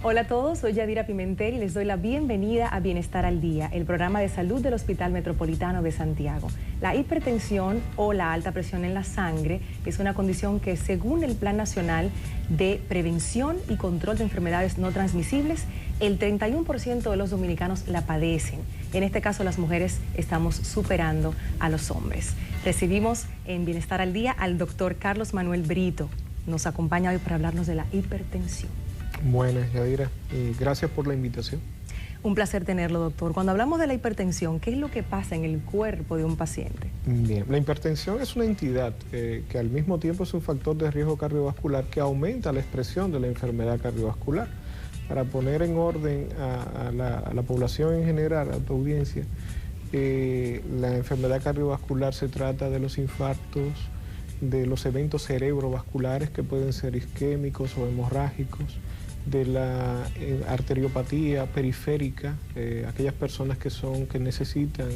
Hola a todos, soy Yadira Pimentel y les doy la bienvenida a Bienestar al Día, el programa de salud del Hospital Metropolitano de Santiago. La hipertensión o la alta presión en la sangre es una condición que, según el Plan Nacional de Prevención y Control de Enfermedades No Transmisibles, el 31% de los dominicanos la padecen. En este caso, las mujeres estamos superando a los hombres. Recibimos en Bienestar al Día al doctor Carlos Manuel Brito. Nos acompaña hoy para hablarnos de la hipertensión. Buenas, Yadira, y gracias por la invitación. Un placer tenerlo, doctor. Cuando hablamos de la hipertensión, ¿qué es lo que pasa en el cuerpo de un paciente? Bien, la hipertensión es una entidad que al mismo tiempo es un factor de riesgo cardiovascular que aumenta la expresión de la enfermedad cardiovascular. Para poner en orden a la población en general, a tu audiencia, la enfermedad cardiovascular se trata de los infartos, de los eventos cerebrovasculares que pueden ser isquémicos o hemorrágicos, de la arteriopatía periférica, aquellas personas que necesitan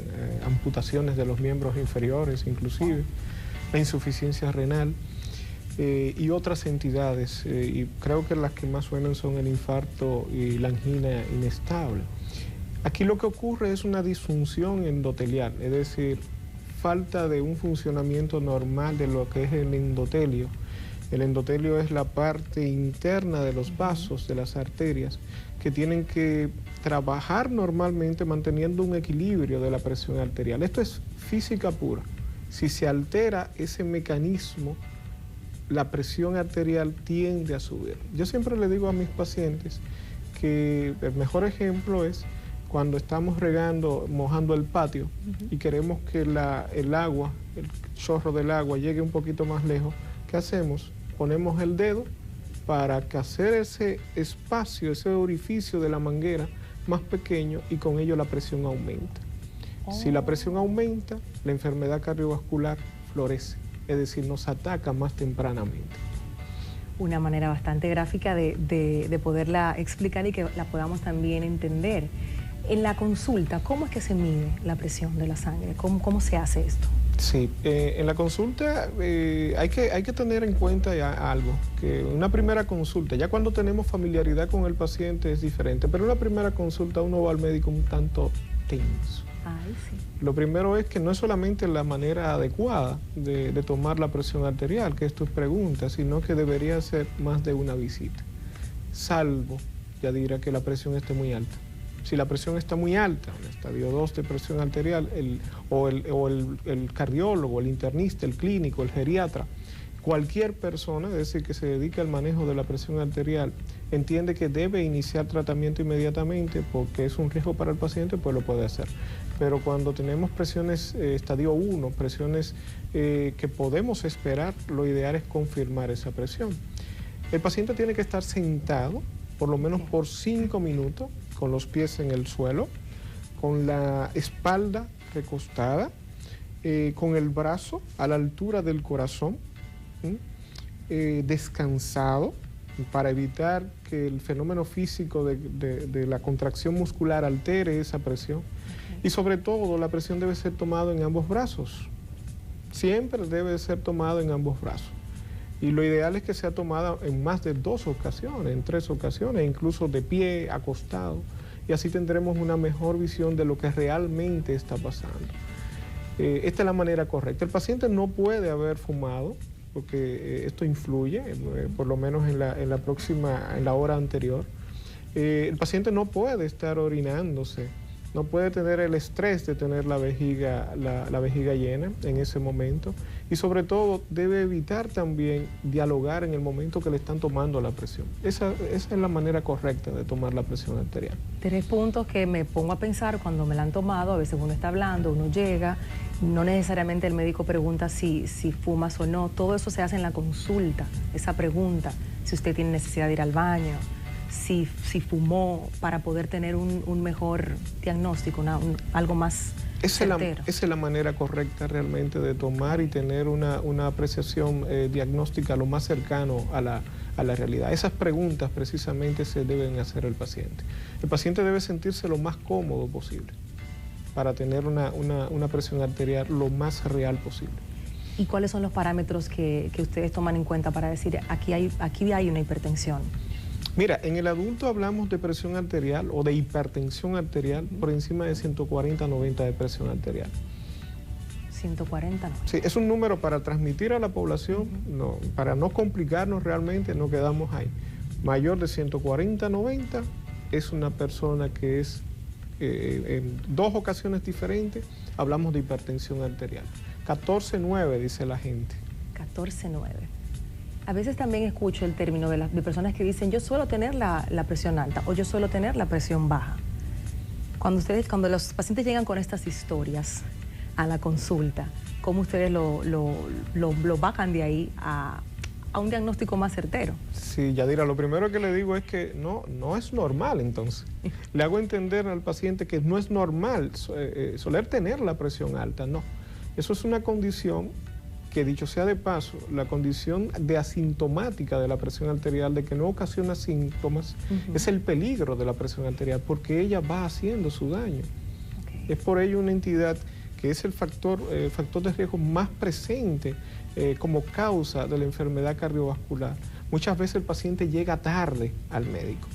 amputaciones de los miembros inferiores inclusive, la insuficiencia renal y otras entidades, y creo que las que más suenan son el infarto y la angina inestable. Aquí lo que ocurre es una disfunción endotelial, es decir, falta de un funcionamiento normal de lo que es el endotelio. El endotelio es la parte interna de los vasos, de las arterias, que tienen que trabajar normalmente manteniendo un equilibrio de la presión arterial. Esto es física pura. Si se altera ese mecanismo, la presión arterial tiende a subir. Yo siempre le digo a mis pacientes que el mejor ejemplo es cuando estamos mojando el patio y queremos que el agua, el chorro del agua llegue un poquito más lejos. ¿Qué hacemos? Ponemos el dedo para hacer ese espacio, ese orificio de la manguera más pequeño y con ello la presión aumenta. Si la presión aumenta, la enfermedad cardiovascular florece, es decir, nos ataca más tempranamente. Una manera bastante gráfica de poderla explicar y que la podamos también entender. En la consulta, ¿cómo es que se mide la presión de la sangre? ¿Cómo se hace esto? Sí, en la consulta hay que tener en cuenta ya algo, que una primera consulta, ya cuando tenemos familiaridad con el paciente es diferente, pero en una primera consulta uno va al médico un tanto tenso. Ay, sí. Lo primero es que no es solamente la manera adecuada de tomar la presión arterial, que es tu pregunta, sino que debería ser más de una visita, salvo, ya dirá, que la presión esté muy alta. Si la presión está muy alta, en estadio 2 de presión arterial, el cardiólogo, el internista, el clínico, el geriatra, cualquier persona, es decir, que se dedique al manejo de la presión arterial, entiende que debe iniciar tratamiento inmediatamente porque es un riesgo para el paciente, pues lo puede hacer. Pero cuando tenemos presiones estadio 1, presiones que podemos esperar, lo ideal es confirmar esa presión. El paciente tiene que estar sentado por lo menos por 5 minutos, con los pies en el suelo, con la espalda recostada, con el brazo a la altura del corazón, descansado, para evitar que el fenómeno físico de la contracción muscular altere esa presión. Y sobre todo, la presión debe ser tomada en ambos brazos. Siempre debe ser tomada en ambos brazos. Y lo ideal es que sea tomada en más de 2 ocasiones, en 3 ocasiones, incluso de pie, acostado, y así tendremos una mejor visión de lo que realmente está pasando. Esta es la manera correcta. El paciente no puede haber fumado, porque esto influye, por lo menos en la hora anterior. El paciente no puede estar orinándose, no puede tener el estrés de tener la vejiga llena en ese momento, y sobre todo debe evitar también dialogar en el momento que le están tomando la presión. Esa es la manera correcta de tomar la presión arterial. 3 puntos que me pongo a pensar cuando me la han tomado. A veces uno está hablando, uno llega, no necesariamente el médico pregunta si fumas o no. Todo eso se hace en la consulta, esa pregunta, si usted tiene necesidad de ir al baño, si fumó, para poder tener un mejor diagnóstico, algo más certero. Esa es la manera correcta realmente de tomar y tener una apreciación diagnóstica lo más cercano a la realidad. Esas preguntas precisamente se deben hacer al paciente. El paciente debe sentirse lo más cómodo posible para tener una presión arterial lo más real posible. ¿Y cuáles son los parámetros que ustedes toman en cuenta para decir aquí hay una hipertensión? Mira, en el adulto hablamos de presión arterial o de hipertensión arterial por encima de 140-90 de presión arterial. 140, no. Sí, es un número para transmitir a la población, no, para no complicarnos realmente, no quedamos ahí. Mayor de 140-90 es una persona que es, en dos ocasiones diferentes, hablamos de hipertensión arterial. 14-9 dice la gente. 14-9. A veces también escucho el término de personas que dicen, yo suelo tener la presión alta o yo suelo tener la presión baja. Cuando los pacientes llegan con estas historias a la consulta, ¿cómo ustedes lo bajan de ahí a un diagnóstico más certero? Sí, Yadira, lo primero que le digo es que no es normal entonces. Le hago entender al paciente que no es normal soler tener la presión alta, no. Eso es una condición que, dicho sea de paso, la condición de asintomática de la presión arterial, de que no ocasiona síntomas, es el peligro de la presión arterial, porque ella va haciendo su daño. Okay. Es por ello una entidad que es el factor de riesgo más presente como causa de la enfermedad cardiovascular. Muchas veces el paciente llega tarde al médico,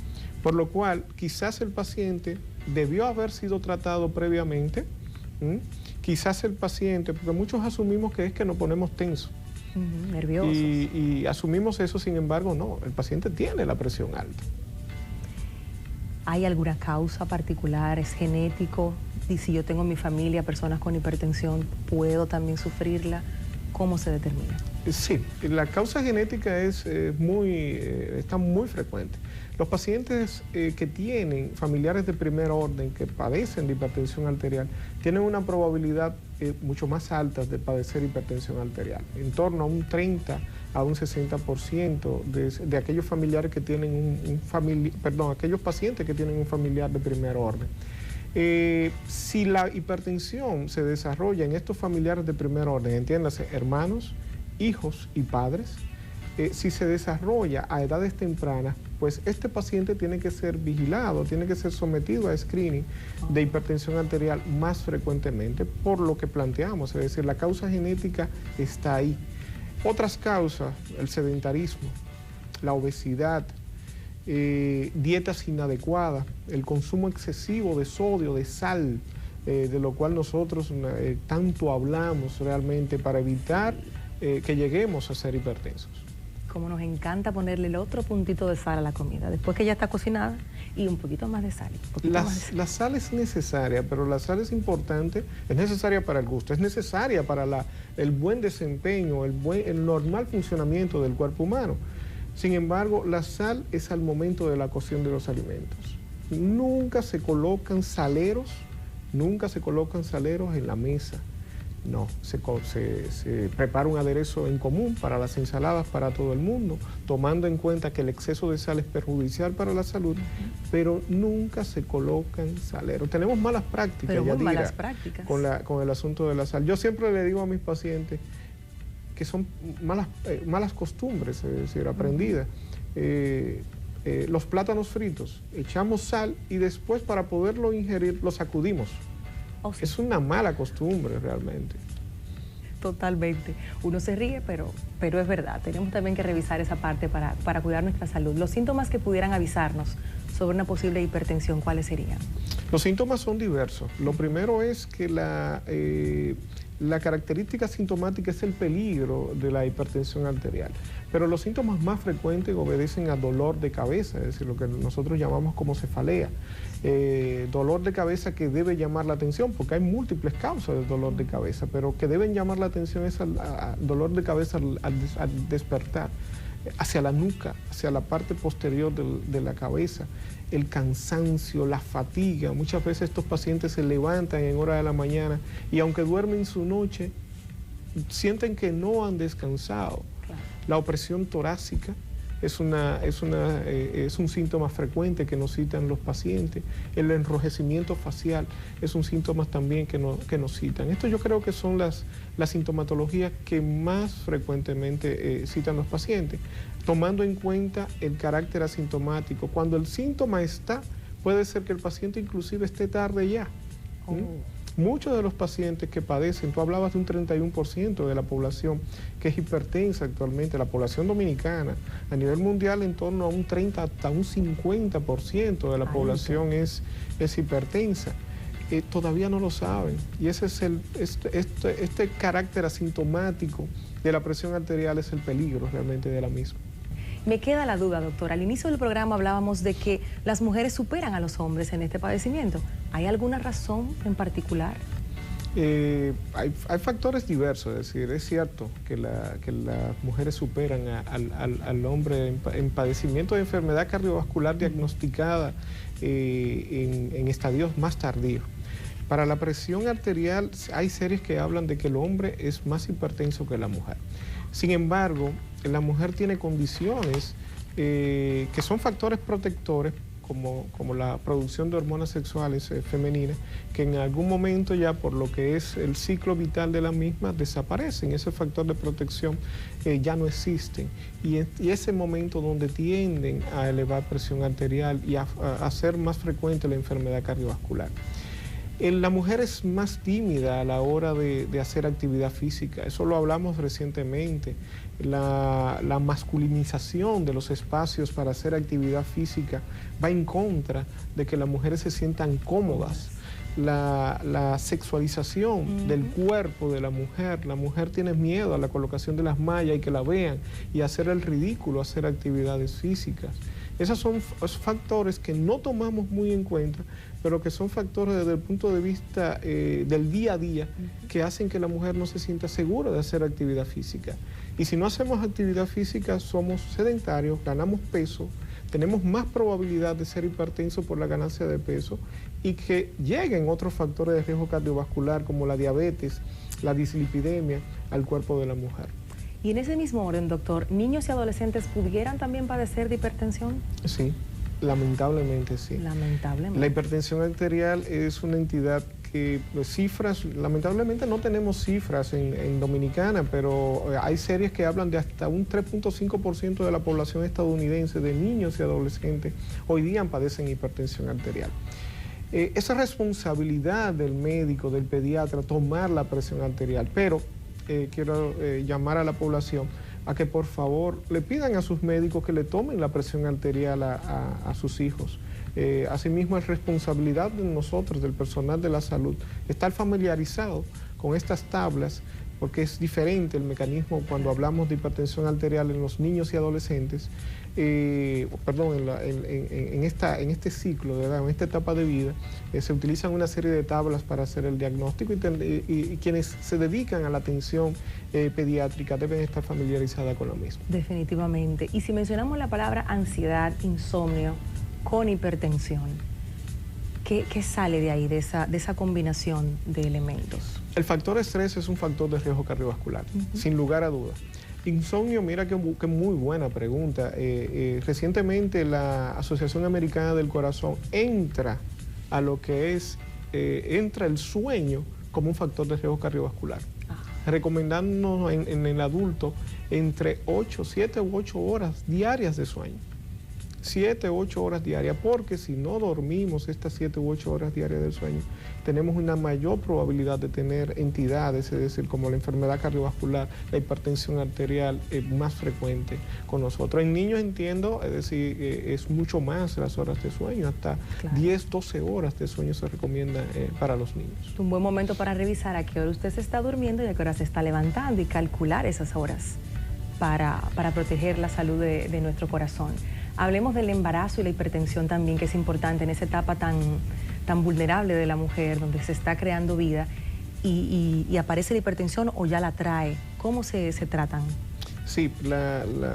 por lo cual quizás el paciente debió haber sido tratado previamente. Quizás el paciente, porque muchos asumimos que es que nos ponemos tensos. Nerviosos. Y asumimos eso, sin embargo, no, el paciente tiene la presión alta. ¿Hay alguna causa particular? ¿Es genético? Y si yo tengo en mi familia personas con hipertensión, ¿puedo también sufrirla? ¿Cómo se determina? Sí, la causa genética está muy frecuente. Los pacientes que tienen familiares de primer orden que padecen de hipertensión arterial tienen una probabilidad mucho más alta de padecer hipertensión arterial, en torno a un 30 a un 60% de aquellos familiares que tienen aquellos pacientes que tienen un familiar de primer orden. Si la hipertensión se desarrolla en estos familiares de primer orden, entiéndase, hermanos, hijos y padres, si se desarrolla a edades tempranas, pues este paciente tiene que ser vigilado, tiene que ser sometido a screening de hipertensión arterial más frecuentemente, por lo que planteamos, es decir, la causa genética está ahí. Otras causas, el sedentarismo, la obesidad, dietas inadecuadas, el consumo excesivo de sodio, de sal, de lo cual nosotros tanto hablamos realmente para evitar que lleguemos a ser hipertensos. Como nos encanta ponerle el otro puntito de sal a la comida, después que ya está cocinada, y un poquito más de sal. La sal es necesaria, pero la sal es importante, es necesaria para el gusto, es necesaria para el buen desempeño, el normal funcionamiento del cuerpo humano. Sin embargo, la sal es al momento de la cocción de los alimentos. Nunca se colocan saleros en la mesa. No, se prepara un aderezo en común para las ensaladas para todo el mundo, tomando en cuenta que el exceso de sal es perjudicial para la salud, pero nunca se colocan saleros. Tenemos malas prácticas, malas prácticas con el asunto de la sal. Yo siempre le digo a mis pacientes que son malas costumbres, es decir, aprendidas. Los plátanos fritos, echamos sal y después para poderlo ingerir lo sacudimos. Oh, sí. Es una mala costumbre realmente. Totalmente. Uno se ríe, pero es verdad. Tenemos también que revisar esa parte para cuidar nuestra salud. Los síntomas que pudieran avisarnos sobre una posible hipertensión, ¿cuáles serían? Los síntomas son diversos. Lo primero es que la característica sintomática es el peligro de la hipertensión arterial. Pero los síntomas más frecuentes obedecen a dolor de cabeza, es decir, lo que nosotros llamamos como cefalea. Dolor de cabeza que debe llamar la atención, porque hay múltiples causas de dolor de cabeza, pero que deben llamar la atención es al dolor de cabeza al despertar, hacia la nuca, hacia la parte posterior de la cabeza, el cansancio, la fatiga. Muchas veces estos pacientes se levantan en hora de la mañana y aunque duermen su noche, sienten que no han descansado. Claro. La opresión torácica es un síntoma frecuente que nos citan los pacientes. El enrojecimiento facial es un síntoma también que nos citan. Esto yo creo que son las sintomatologías que más frecuentemente citan los pacientes, tomando en cuenta el carácter asintomático. Cuando el síntoma está, puede ser que el paciente inclusive esté tarde ya. Muchos de los pacientes que padecen, tú hablabas de un 31% de la población que es hipertensa actualmente, la población dominicana, a nivel mundial en torno a un 30 hasta un 50% de la población es hipertensa. Todavía no lo saben, y ese es este carácter asintomático de la presión arterial es el peligro realmente de la misma. Me queda la duda, doctor. Al inicio del programa hablábamos de que las mujeres superan a los hombres en este padecimiento. ¿Hay alguna razón en particular? Hay factores diversos, es decir, es cierto que las mujeres superan al hombre en padecimiento de enfermedad cardiovascular diagnosticada en estadios más tardíos. Para la presión arterial hay series que hablan de que el hombre es más hipertenso que la mujer. Sin embargo, la mujer tiene condiciones que son factores protectores, como la producción de hormonas sexuales femeninas, que en algún momento ya por lo que es el ciclo vital de la misma desaparecen. Ese factor de protección ya no existe. Y ese momento donde tienden a elevar presión arterial y a ser más frecuente la enfermedad cardiovascular. La mujer es más tímida a la hora de hacer actividad física, eso lo hablamos recientemente. La masculinización de los espacios para hacer actividad física va en contra de que las mujeres se sientan cómodas. La sexualización del cuerpo de la mujer tiene miedo a la colocación de las mallas y que la vean y hacer el ridículo, hacer actividades físicas. Esos son factores que no tomamos muy en cuenta, pero que son factores desde el punto de vista del día a día que hacen que la mujer no se sienta segura de hacer actividad física. Y si no hacemos actividad física, somos sedentarios, ganamos peso, tenemos más probabilidad de ser hipertensos por la ganancia de peso y que lleguen otros factores de riesgo cardiovascular como la diabetes, la dislipidemia al cuerpo de la mujer. Y en ese mismo orden, doctor, ¿niños y adolescentes pudieran también padecer de hipertensión? Sí, lamentablemente sí. Lamentablemente. La hipertensión arterial es una entidad que cifras, lamentablemente no tenemos cifras en Dominicana, pero hay series que hablan de hasta un 3.5% de la población estadounidense, de niños y adolescentes, hoy día padecen hipertensión arterial. Esa responsabilidad del médico, del pediatra, tomar la presión arterial, pero quiero llamar a la población a que por favor le pidan a sus médicos que le tomen la presión arterial a sus hijos. Asimismo es responsabilidad de nosotros, del personal de la salud, estar familiarizado con estas tablas, porque es diferente el mecanismo cuando hablamos de hipertensión arterial en los niños y adolescentes, en este ciclo, ¿verdad? En esta etapa de vida, se utilizan una serie de tablas para hacer el diagnóstico y quienes se dedican a la atención pediátrica deben estar familiarizadas con lo mismo. Definitivamente. Y si mencionamos la palabra ansiedad, insomnio, con hipertensión, ¿qué sale de ahí, de esa combinación de elementos? El factor estrés es un factor de riesgo cardiovascular, sin lugar a dudas. Insomnio, mira qué muy buena pregunta. Recientemente la Asociación Americana del Corazón entra a lo que es, entra el sueño como un factor de riesgo cardiovascular, recomendándonos en el adulto entre 7 u 8 horas diarias de sueño. 7 u 8 horas diarias, porque si no dormimos estas 7 u 8 horas diarias de sueño, tenemos una mayor probabilidad de tener entidades, es decir, como la enfermedad cardiovascular, la hipertensión arterial más frecuente con nosotros. En niños entiendo, es decir, es mucho más las horas de sueño, hasta 10, 12 horas de sueño se recomienda para los niños. Es un buen momento para revisar a qué hora usted se está durmiendo y a qué hora se está levantando y calcular esas horas para proteger la salud de nuestro corazón. Hablemos del embarazo y la hipertensión también, que es importante en esa etapa tan vulnerable de la mujer, donde se está creando vida y aparece la hipertensión o ya la trae. ¿Cómo se tratan? Sí,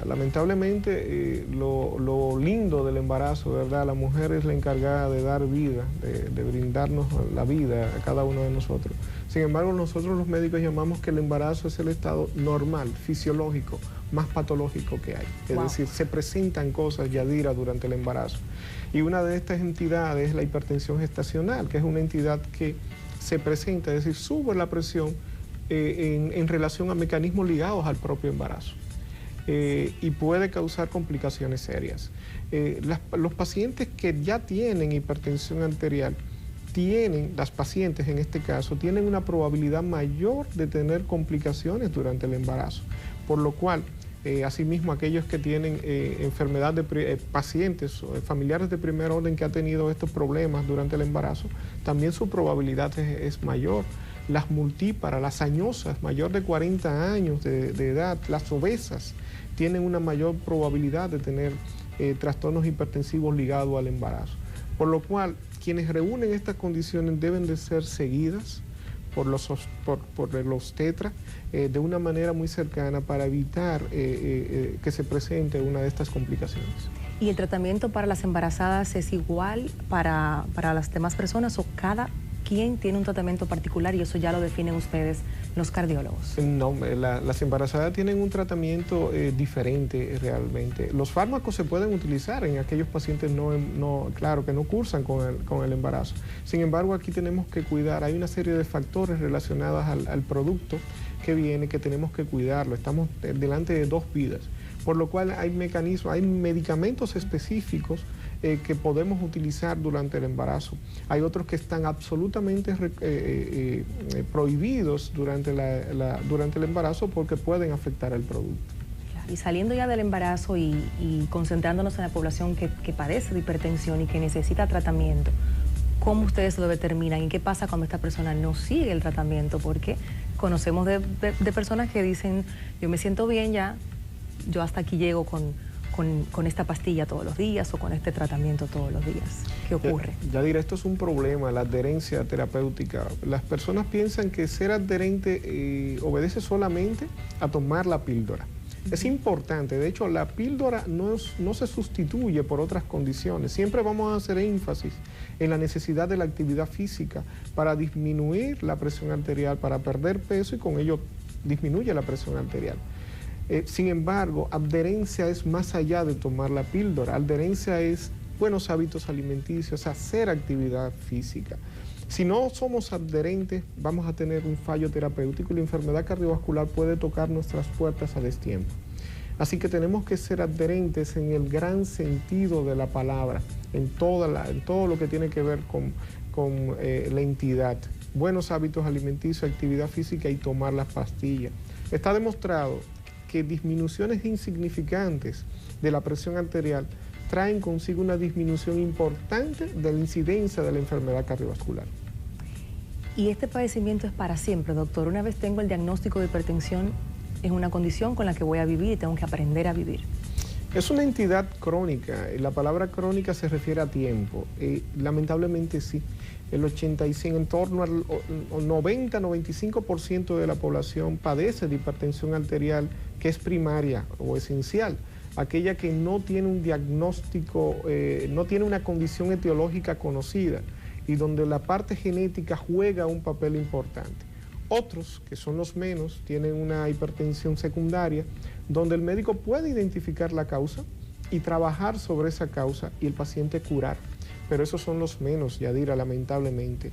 lamentablemente lo lindo del embarazo, ¿verdad? La mujer es la encargada de dar vida, de brindarnos la vida a cada uno de nosotros. Sin embargo, nosotros los médicos llamamos que el embarazo es el estado normal, fisiológico, más patológico que hay. Es decir, se presentan cosas, Yadira, durante el embarazo. Y una de estas entidades es la hipertensión gestacional, que es una entidad que se presenta, es decir, sube la presión en relación a mecanismos ligados al propio embarazo. Y puede causar complicaciones serias. Los pacientes que ya tienen hipertensión arterial las pacientes en este caso, tienen una probabilidad mayor de tener complicaciones durante el embarazo, por lo cual, asimismo, aquellos que tienen enfermedad de pacientes o familiares de primer orden que han tenido estos problemas durante el embarazo, también su probabilidad es mayor. Las multíparas, las añosas, mayor de 40 años de edad, las obesas, tienen una mayor probabilidad de tener trastornos hipertensivos ligados al embarazo. Por lo cual, quienes reúnen estas condiciones deben de ser seguidas por el obstetra de una manera muy cercana para evitar que se presente una de estas complicaciones. ¿Y el tratamiento para las embarazadas es igual para las demás personas o cada quien tiene un tratamiento particular y eso ya lo definen ustedes, los cardiólogos? No, las embarazadas tienen un tratamiento diferente realmente. Los fármacos se pueden utilizar en aquellos pacientes claro, que no cursan con el embarazo. Sin embargo, aquí tenemos que cuidar, hay una serie de factores relacionados al producto que viene, que tenemos que cuidarlo. Estamos delante de dos vidas, por lo cual hay mecanismos, hay medicamentos específicos que podemos utilizar durante el embarazo. Hay otros que están absolutamente prohibidos durante el embarazo porque pueden afectar al producto. Y saliendo ya del embarazo y concentrándonos en la población que padece de hipertensión y que necesita tratamiento, ¿cómo ustedes lo determinan? ¿Y qué pasa cuando esta persona no sigue el tratamiento? Porque conocemos de personas que dicen, yo me siento bien ya, yo hasta aquí llego con esta pastilla todos los días o con este tratamiento todos los días. ¿Qué ocurre? Ya diré, esto es un problema, la adherencia terapéutica. Las personas piensan que ser adherente obedece solamente a tomar la píldora. Es importante, de hecho, la píldora no se sustituye por otras condiciones. Siempre vamos a hacer énfasis en la necesidad de la actividad física para disminuir la presión arterial, para perder peso y con ello disminuye la presión arterial. Sin embargo, adherencia es más allá de tomar la píldora. Adherencia es buenos hábitos alimenticios, hacer actividad física. Si no somos adherentes, vamos a tener un fallo terapéutico y la enfermedad cardiovascular puede tocar nuestras puertas a destiempo. Así que tenemos que ser adherentes en el gran sentido de la palabra, en todo lo que tiene que ver con la entidad. Buenos hábitos alimenticios, actividad física y tomar las pastillas. Está demostrado que disminuciones insignificantes de la presión arterial traen consigo una disminución importante de la incidencia de la enfermedad cardiovascular. ¿Y este padecimiento es para siempre, doctor? Una vez tengo el diagnóstico de hipertensión, es una condición con la que voy a vivir y tengo que aprender a vivir. Es una entidad crónica, la palabra crónica se refiere a tiempo, lamentablemente sí. El 85, en torno al 90-95% de la población padece de hipertensión arterial que es primaria o esencial, aquella que no tiene un diagnóstico, no tiene una condición etiológica conocida y donde la parte genética juega un papel importante. Otros, que son los menos, tienen una hipertensión secundaria, donde el médico puede identificar la causa y trabajar sobre esa causa y el paciente curar. Pero esos son los menos, Yadira, lamentablemente.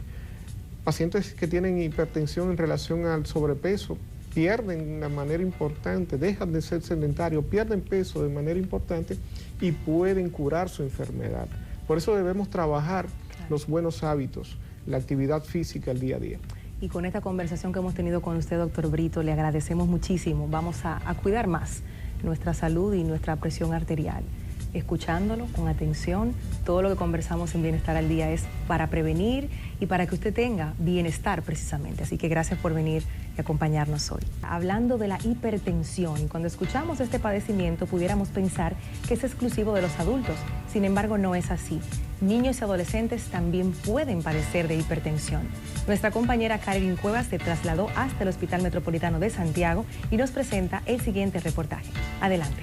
Pacientes que tienen hipertensión en relación al sobrepeso pierden de una manera importante, dejan de ser sedentarios, pierden peso de manera importante y pueden curar su enfermedad. Por eso debemos trabajar los buenos hábitos, la actividad física el día a día. Y con esta conversación que hemos tenido con usted, doctor Brito, le agradecemos muchísimo. Vamos a cuidar más nuestra salud y nuestra presión arterial. Escuchándolo con atención, todo lo que conversamos en Bienestar al Día es para prevenir y para que usted tenga bienestar precisamente. Así que gracias por venir y acompañarnos hoy. Hablando de la hipertensión, cuando escuchamos este padecimiento pudiéramos pensar que es exclusivo de los adultos. Sin embargo, no es así. Niños y adolescentes también pueden padecer de hipertensión. Nuestra compañera Karen Cuevas se trasladó hasta el Hospital Metropolitano de Santiago y nos presenta el siguiente reportaje. Adelante.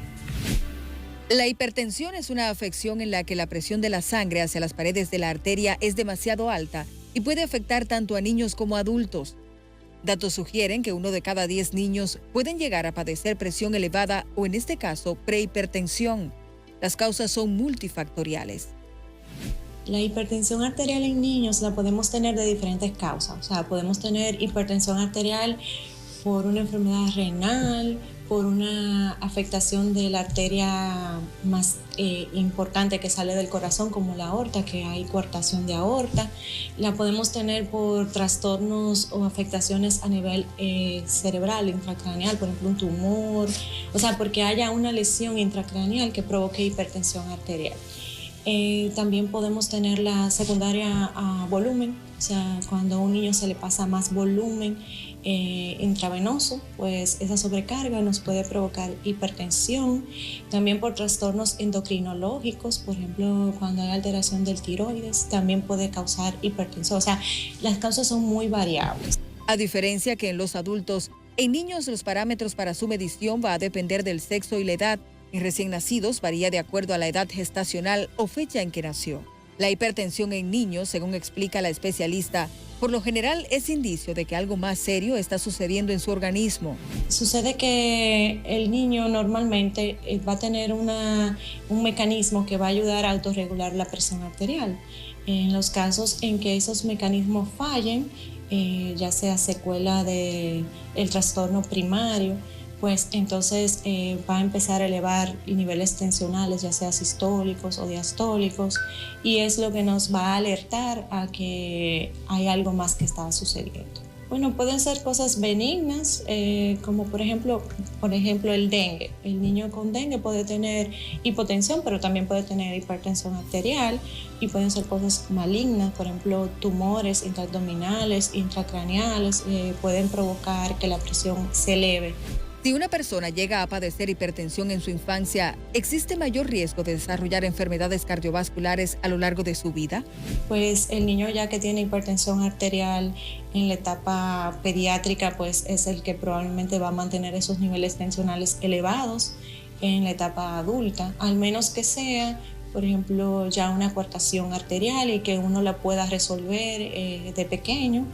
La hipertensión es una afección en la que la presión de la sangre hacia las paredes de la arteria es demasiado alta y puede afectar tanto a niños como a adultos. Datos sugieren que 1 de cada 10 niños pueden llegar a padecer presión elevada o, en este caso, prehipertensión. Las causas son multifactoriales. La hipertensión arterial en niños la podemos tener de diferentes causas. O sea, podemos tener hipertensión arterial por una enfermedad renal, por una afectación de la arteria más importante que sale del corazón, como la aorta, que hay coartación de aorta. La podemos tener por trastornos o afectaciones a nivel cerebral, intracraneal, por ejemplo un tumor, o sea, porque haya una lesión intracraneal que provoque hipertensión arterial. También podemos tener la secundaria a volumen, o sea, cuando a un niño se le pasa más volumen intravenoso, pues esa sobrecarga nos puede provocar hipertensión. También por trastornos endocrinológicos, por ejemplo, cuando hay alteración del tiroides, también puede causar hipertensión. O sea, las causas son muy variables. A diferencia que en los adultos, en niños los parámetros para su medición va a depender del sexo y la edad. En recién nacidos varía de acuerdo a la edad gestacional o fecha en que nació. La hipertensión en niños, según explica la especialista, por lo general es indicio de que algo más serio está sucediendo en su organismo. Sucede que el niño normalmente va a tener un mecanismo que va a ayudar a autorregular la presión arterial. En los casos en que esos mecanismos fallen, ya sea secuela del trastorno primario, pues entonces va a empezar a elevar niveles tensionales, ya sea sistólicos o diastólicos, y es lo que nos va a alertar a que hay algo más que está sucediendo. Bueno, pueden ser cosas benignas, como por ejemplo el dengue. El niño con dengue puede tener hipotensión, pero también puede tener hipertensión arterial, y pueden ser cosas malignas, por ejemplo, tumores intraabdominales, intracraneales, pueden provocar que la presión se eleve. Si una persona llega a padecer hipertensión en su infancia, ¿existe mayor riesgo de desarrollar enfermedades cardiovasculares a lo largo de su vida? Pues el niño ya que tiene hipertensión arterial en la etapa pediátrica, pues es el que probablemente va a mantener esos niveles tensionales elevados en la etapa adulta, al menos que sea, por ejemplo, ya una coartación arterial y que uno la pueda resolver de pequeño.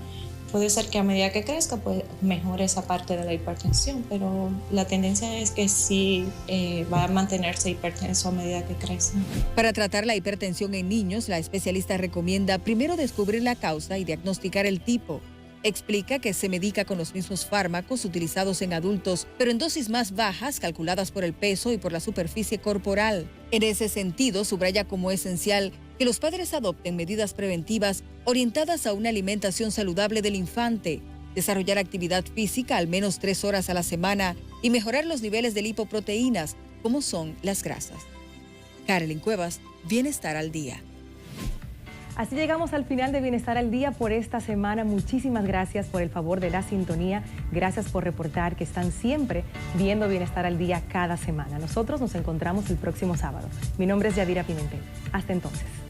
Puede ser que a medida que crezca, pues mejore esa parte de la hipertensión, pero la tendencia es que sí va a mantenerse hipertenso a medida que crece. Para tratar la hipertensión en niños, la especialista recomienda primero descubrir la causa y diagnosticar el tipo. Explica que se medica con los mismos fármacos utilizados en adultos, pero en dosis más bajas, calculadas por el peso y por la superficie corporal. En ese sentido, subraya como esencial que los padres adopten medidas preventivas orientadas a una alimentación saludable del infante, desarrollar actividad física al menos 3 horas a la semana y mejorar los niveles de lipoproteínas, como son las grasas. Carolyn Cuevas, Bienestar al Día. Así llegamos al final de Bienestar al Día por esta semana. Muchísimas gracias por el favor de la sintonía. Gracias por reportar que están siempre viendo Bienestar al Día cada semana. Nosotros nos encontramos el próximo sábado. Mi nombre es Yadira Pimentel. Hasta entonces.